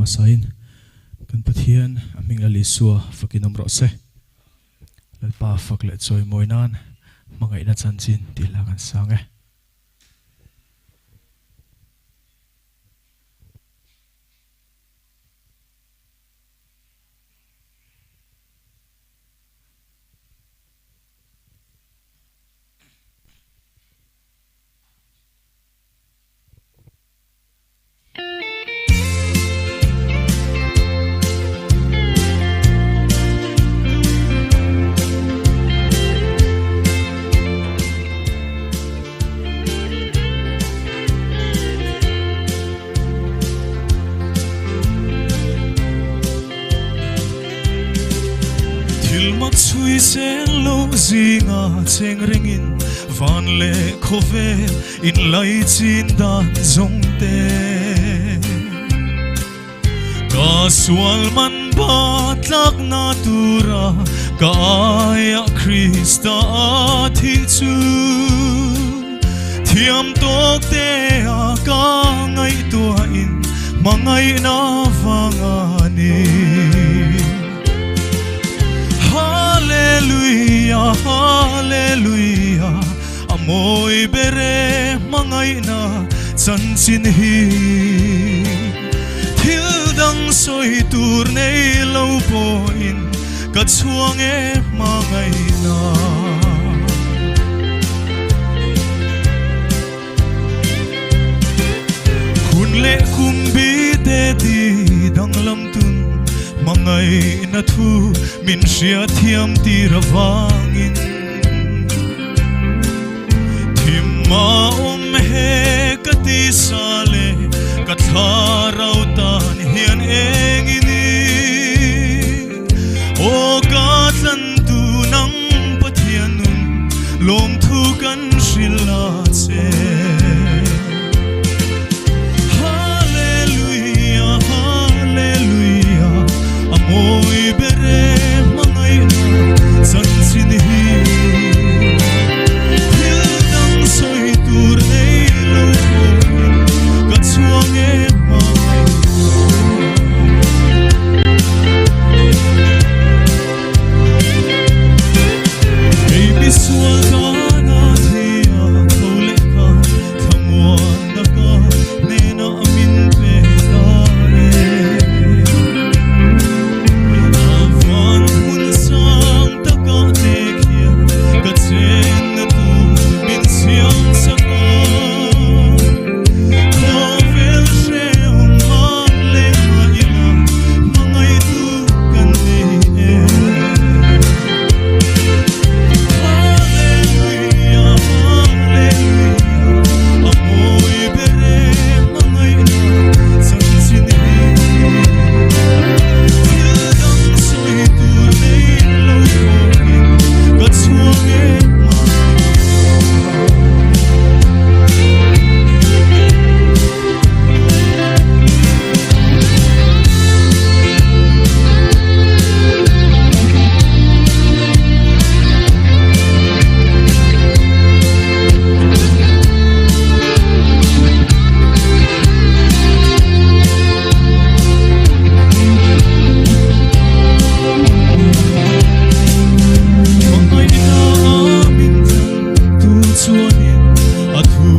masain kan pathian aming alisua fakinam rose lalpa fakle choi moinan Hmangaihna chanchin tilakan sange Chui sen lo zinga cheng ringin van le khove in lai chin dan zong te ka sual man batlak na tura ka aya Krista thi chu thiam tok te a ka ngai tua in Hmangaihna vangani Hallelujah, hallelujah Amoy bere Hmangaihna chanchin hi Thil dang soi tur nei lo po in Ka chuang e Hmangaihna Kun le kum bi te di dang lam tun Hmangaihna thu min sia thiam ti ravangin Thimma he kati sale katharau tan hian engini O katlan tu nang pathianun lom thu kan shila che Hallelujah, hallelujah Amoy bere Hmangaihna chanchin hi Thil dang soi tur nei lo po ka chuang e Baby sual ka na thia khole ka thamwan da ka ne na amin pe ka Atu